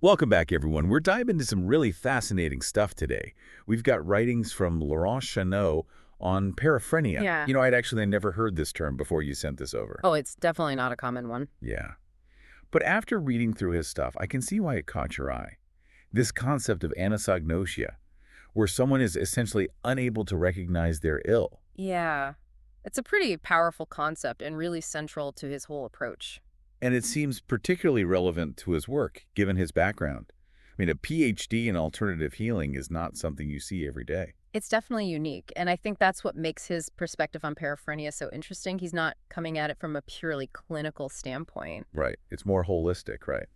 Welcome back, everyone. We're diving into some really fascinating stuff today. We've got writings from Laurent Chenot on paraphrenia. Yeah. I'd actually never heard this term before you sent this over. Oh, it's definitely not a common one. Yeah. But after reading through his stuff, I can see why it caught your eye. This concept of anosognosia, where someone is essentially unable to recognize they're ill. Yeah. It's a pretty powerful concept and really central to his whole approach. And it seems particularly relevant to his work, given his background. I mean, a PhD in alternative healing is not something you see every day. It's definitely unique, and I think that's what makes his perspective on paraphrenia so interesting. He's not coming at it from a purely clinical standpoint. Right. It's more holistic, right?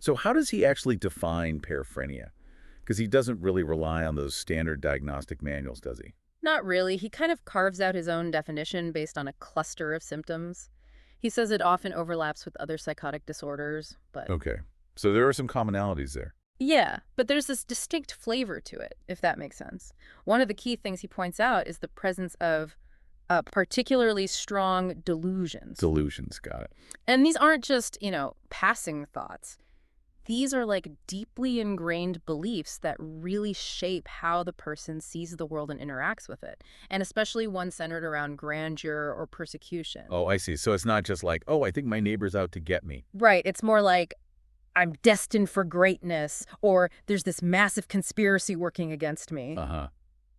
So how does he actually define paraphrenia? Because he doesn't really rely on those standard diagnostic manuals, does he? Not really. He kind of carves out his own definition based on a cluster of symptoms. He says it often overlaps with other psychotic disorders, but Okay. So there are some commonalities there. yeah, but there's this distinct flavor to it, if that makes sense. One of the key things he points out is the presence of particularly strong delusions. Delusions, got it. And these aren't just, passing thoughts. These are like deeply ingrained beliefs that really shape how the person sees the world and interacts with it, and especially one centered around grandeur or persecution. Oh, I see. So it's not just like, oh, I think my neighbor's out to get me. Right, it's more like, I'm destined for greatness, or there's this massive conspiracy working against me. Uh-huh.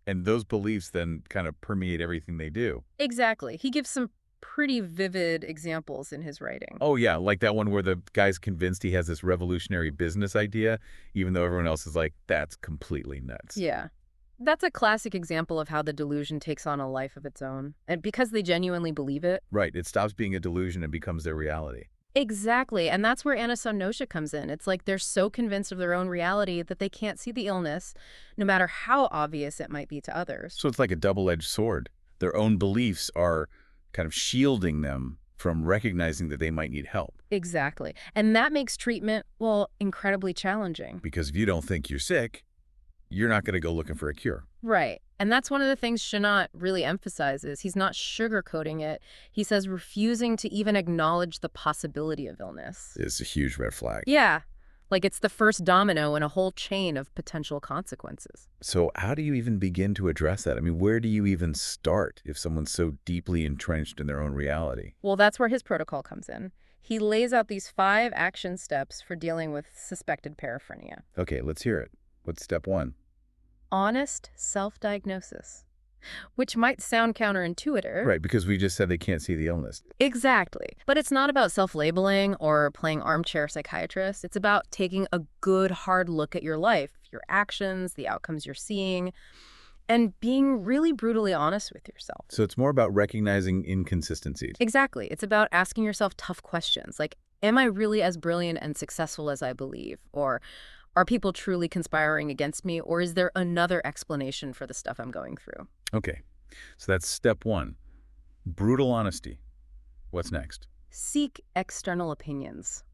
And those beliefs then kind of permeate everything they do. Exactly. He gives some pretty vivid examples in his writing. Oh, yeah, like that one where the guy's convinced he has this revolutionary business idea, even though everyone else is like, that's completely nuts. Yeah. That's a classic example of how the delusion takes on a life of its own. And because they genuinely believe it. Right. It stops being a delusion and becomes their reality. Exactly. And that's where anosognosia comes in. It's like they're so convinced of their own reality that they can't see the illness, no matter how obvious it might be to others. So it's like a double-edged sword. Their own beliefs are kind of shielding them from recognizing that they might need help. Exactly. And that makes treatment, well, incredibly challenging. Because if you don't think you're sick, you're not going to go looking for a cure. Right. And that's one of the things Chenot really emphasizes. He's not sugarcoating it. He says refusing to even acknowledge the possibility of illness. It's a huge red flag. Yeah. Like it's the first domino in a whole chain of potential consequences. So how do you even begin to address that? I mean, where do you even start if someone's so deeply entrenched in their own reality? Well, that's where his protocol comes in. He lays out these 5 action steps for dealing with suspected paraphrenia. Okay, let's hear it. What's step 1? Honest self-diagnosis, which might sound counterintuitive. Right, because we just said they can't see the illness. Exactly. But it's not about self-labeling or playing armchair psychiatrist. It's about taking a good, hard look at your life, your actions, the outcomes you're seeing, and being really brutally honest with yourself. So it's more about recognizing inconsistencies. Exactly. It's about asking yourself tough questions like, am I really as brilliant and successful as I believe? Or are people truly conspiring against me? Or is there another explanation for the stuff I'm going through? Okay, so that's step 1. Brutal honesty. What's next? Seek external opinions.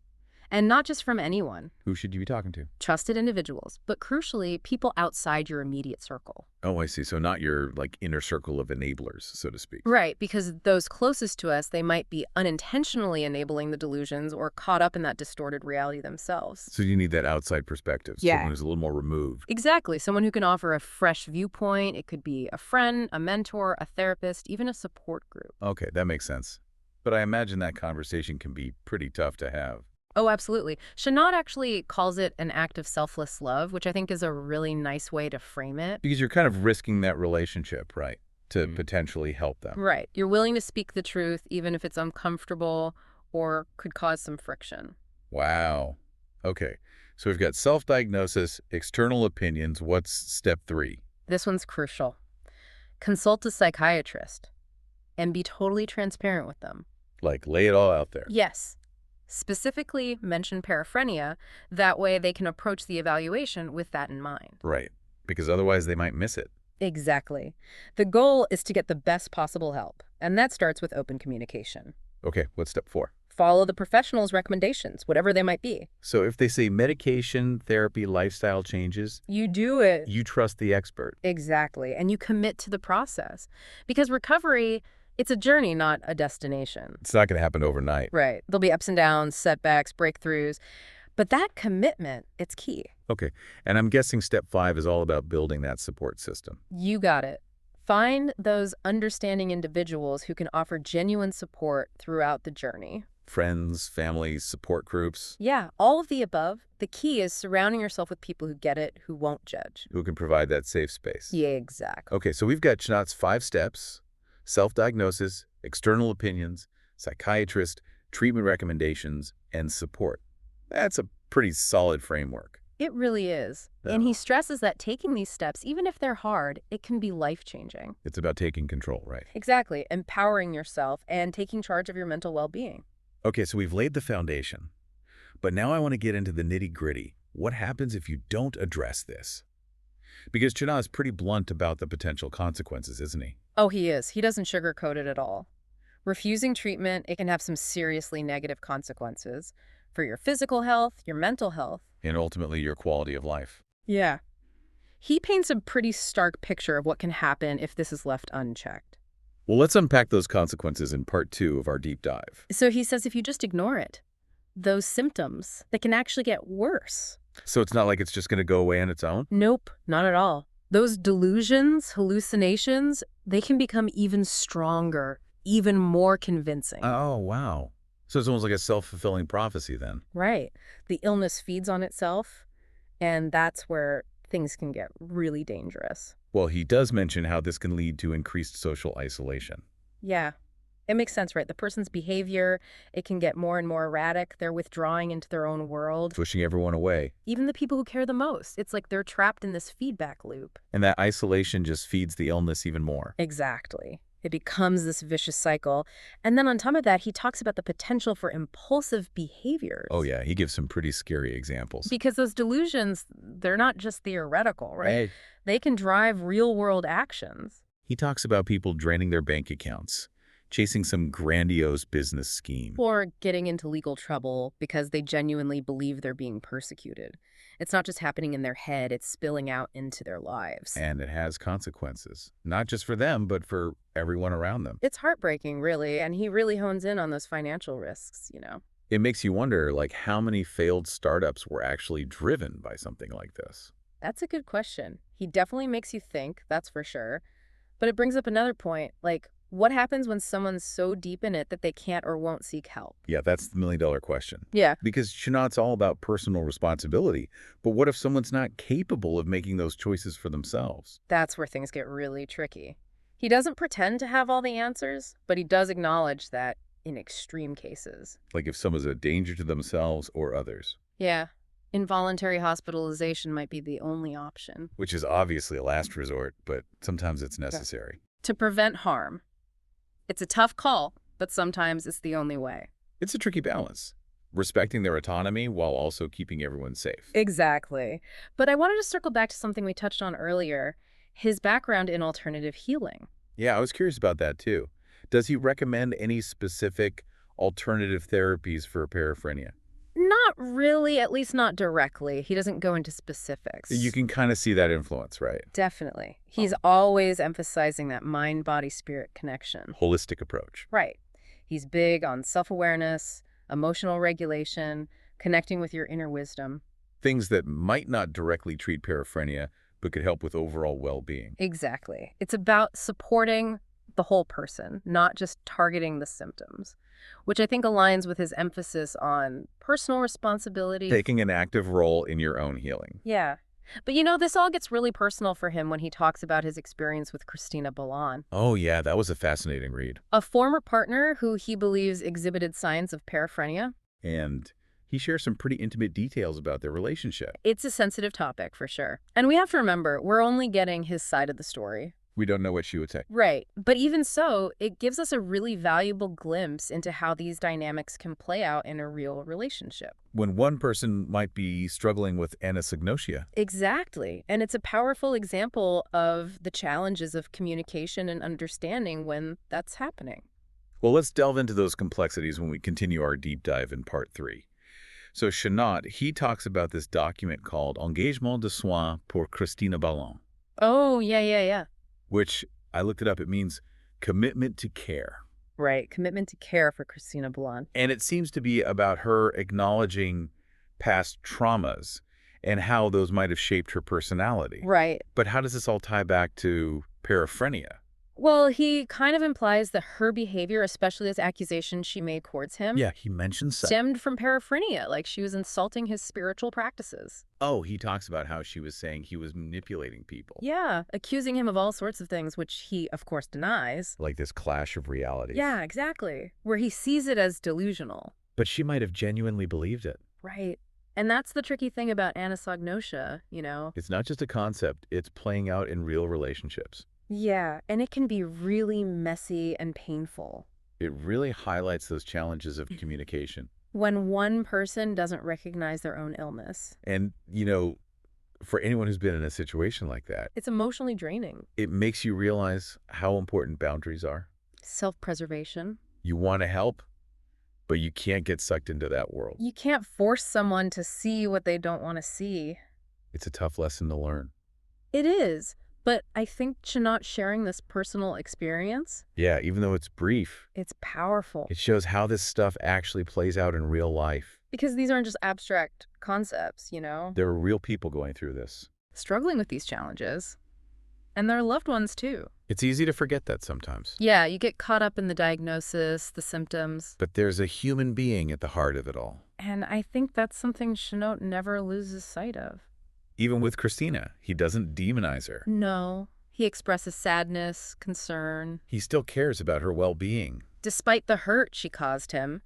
And not just from anyone. Who should you be talking to? Trusted individuals, but crucially, people outside your immediate circle. Oh, I see. So not your, like, inner circle of enablers, so to speak. Right, because those closest to us, they might be unintentionally enabling the delusions or caught up in that distorted reality themselves. So you need that outside perspective, Yeah. someone who's a little more removed. Exactly. Someone who can offer a fresh viewpoint. It could be a friend, a mentor, a therapist, even a support group. Okay, that makes sense. But I imagine that conversation can be pretty tough to have. Oh, absolutely. Chenot actually calls it an act of selfless love, which I think is a really nice way to frame it. Because you're kind of risking that relationship, right, to potentially help them. Right. You're willing to speak the truth, even if it's uncomfortable or could cause some friction. Wow. Okay, so we've got self-diagnosis, external opinions. What's step 3? This one's crucial. Consult a psychiatrist and be totally transparent with them. Like, lay it all out there. Yes. Specifically mention paraphrenia. That way they can approach the evaluation with that in mind. Right, because otherwise they might miss it. Exactly. The goal is to get the best possible help, and that starts with open communication. Okay, what's step 4? Follow the professional's recommendations, whatever they might be. So if they say medication, therapy, lifestyle changes, You do it. you trust the expert. Exactly. And you commit to the process. Because recovery, it's a journey, not a destination. It's not going to happen overnight. Right. There'll be ups and downs, setbacks, breakthroughs. But that commitment, it's key. Okay, and I'm guessing step 5 is all about building that support system. You got it. Find those understanding individuals who can offer genuine support throughout the journey. Friends, families, support groups, Yeah, all of the above. The key is surrounding yourself with people who get it, who won't judge. who can provide that safe space. Yeah, exactly. Okay, so we've got Chenot's 5 steps: self-diagnosis, external opinions, psychiatrist, treatment recommendations, and support. That's a pretty solid framework. It really is. Yeah. And he stresses that taking these steps, even if they're hard, it can be life-changing. It's about taking control, right? Exactly. Empowering yourself and taking charge of your mental well-being. Okay, so we've laid the foundation. But now I want to get into the nitty-gritty. What happens if you don't address this? Because Chenot is pretty blunt about the potential consequences, isn't he? Oh, he is. He doesn't sugarcoat it at all. Refusing treatment, it can have some seriously negative consequences for your physical health, your mental health. And ultimately your quality of life. Yeah. He paints a pretty stark picture of what can happen if this is left unchecked. Well, let's unpack those consequences in part 2 of our deep dive. So he says if you just ignore it, those symptoms, they can actually get worse. So it's not like it's just going to go away on its own? Nope, not at all. Those delusions, hallucinations, they can become even stronger, even more convincing. Oh, wow. So it's almost like a self-fulfilling prophecy then. Right. The illness feeds on itself, and that's where things can get really dangerous. Well, he does mention how this can lead to increased social isolation. Yeah. It makes sense, right? The person's behavior, it can get more and more erratic. They're withdrawing into their own world. Pushing everyone away. Even the people who care the most. It's like they're trapped in this feedback loop. And that isolation just feeds the illness even more. Exactly. It becomes this vicious cycle. And then on top of that, he talks about the potential for impulsive behaviors. Oh, yeah. He gives some pretty scary examples. Because those delusions, they're not just theoretical, right? Hey. They can drive real-world actions. He talks about people draining their bank accounts, chasing some grandiose business scheme. Or getting into legal trouble because they genuinely believe they're being persecuted. It's not just happening in their head, it's spilling out into their lives. And it has consequences, not just for them, but for everyone around them. It's heartbreaking, really, and he really hones in on those financial risks, you know. It makes you wonder, like, how many failed startups were actually driven by something like this? That's a good question. He definitely makes you think, that's for sure. But it brings up another point, like, what happens when someone's so deep in it that they can't or won't seek help? Yeah, that's the million-dollar question. Yeah. Because Chenot's all about personal responsibility. But what if someone's not capable of making those choices for themselves? That's where things get really tricky. He doesn't pretend to have all the answers, but he does acknowledge that in extreme cases. Like if someone's a danger to themselves or others. Yeah. Involuntary hospitalization might be the only option. Which is obviously a last resort, but sometimes it's necessary. To prevent harm. It's a tough call, but sometimes it's the only way. It's a tricky balance, respecting their autonomy while also keeping everyone safe. Exactly. But I wanted to circle back to something we touched on earlier, his background in alternative healing. Yeah, I was curious about that too. Does he recommend any specific alternative therapies for paraphrenia? Not really, at least not directly. He doesn't go into specifics. You can kind of see that influence, right? Definitely. He's always emphasizing that mind-body-spirit connection. Holistic approach. Right. He's big on self-awareness, emotional regulation, connecting with your inner wisdom. Things that might not directly treat paraphrenia, but could help with overall well-being. Exactly. It's about supporting the whole person, not just targeting the symptoms, which I think aligns with his emphasis on personal responsibility. Taking an active role in your own healing. Yeah. But you know, this all gets really personal for him when he talks about his experience with Christina Balan, Oh yeah, that was a fascinating read. a former partner who he believes exhibited signs of paraphrenia. And he shares some pretty intimate details about their relationship. It's a sensitive topic for sure. And we have to remember, we're only getting his side of the story. We don't know what she would say. Right. But even so, it gives us a really valuable glimpse into how these dynamics can play out in a real relationship. When one person might be struggling with anosognosia. Exactly. And it's a powerful example of the challenges of communication and understanding when that's happening. Well, let's delve into those complexities when we continue our deep dive in part 3. So Chenot, he talks about this document called Engagement de soins pour Christina Balan, Oh, yeah. which I looked it up. It means commitment to care. Right. Commitment to care for Christina Balan. And it seems to be about her acknowledging past traumas and how those might have shaped her personality. Right. But how does this all tie back to paraphrenia? Well, he kind of implies that her behavior, especially this accusation she made towards him, Yeah, he mentions that. stemmed from paraphrenia, like she was insulting his spiritual practices. Oh, he talks about how she was saying he was manipulating people. Yeah, accusing him of all sorts of things, which he, of course, denies. Like this clash of realities. Yeah, exactly. Where he sees it as delusional. But she might have genuinely believed it. Right. And that's the tricky thing about anosognosia, It's not just a concept, it's playing out in real relationships. Yeah, and it can be really messy and painful. It really highlights those challenges of communication. When one person doesn't recognize their own illness. And, for anyone who's been in a situation like that, It's emotionally draining. it makes you realize how important boundaries are. Self-preservation. You want to help, but you can't get sucked into that world. You can't force someone to see what they don't want to see. It's a tough lesson to learn. It is. But I think Chenot sharing this personal experience, Yeah, even though it's brief, it's powerful. it shows how this stuff actually plays out in real life. Because these aren't just abstract concepts, There are real people going through this. struggling with these challenges. And their loved ones, too. It's easy to forget that sometimes. Yeah, you get caught up in the diagnosis, the symptoms. But there's a human being at the heart of it all. And I think that's something Chenot never loses sight of. Even with Christina, he doesn't demonize her. No, he expresses sadness, concern. He still cares about her well-being. Despite the hurt she caused him,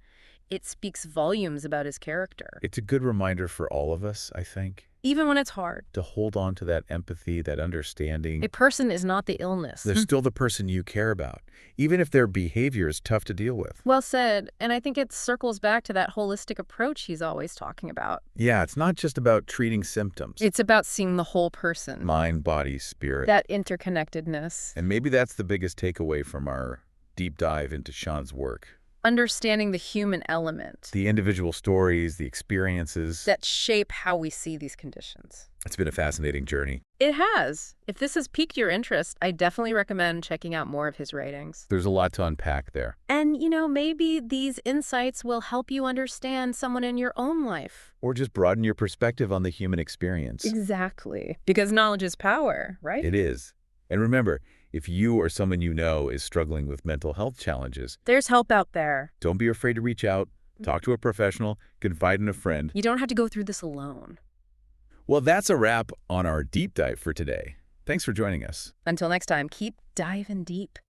it speaks volumes about his character. It's a good reminder for all of us, I think, Even when it's hard. to hold on to that empathy, that understanding. A person is not the illness. They're still the person you care about, even if their behavior is tough to deal with. Well said. And I think it circles back to that holistic approach he's always talking about. Yeah, it's not just about treating symptoms. It's about seeing the whole person. Mind, body, spirit. That interconnectedness. And maybe that's the biggest takeaway from our deep dive into Sean's work. Understanding the human element. The individual stories, the experiences. That shape how we see these conditions. It's been a fascinating journey. It has. If this has piqued your interest, I definitely recommend checking out more of his writings. There's a lot to unpack there. And, maybe these insights will help you understand someone in your own life. Or just broaden your perspective on the human experience. Exactly. Because knowledge is power, right? It is. And remember, if you or someone you know is struggling with mental health challenges, There's help out there. don't be afraid to reach out, talk to a professional, confide in a friend. You don't have to go through this alone. Well, that's a wrap on our deep dive for today. Thanks for joining us. Until next time, keep diving deep.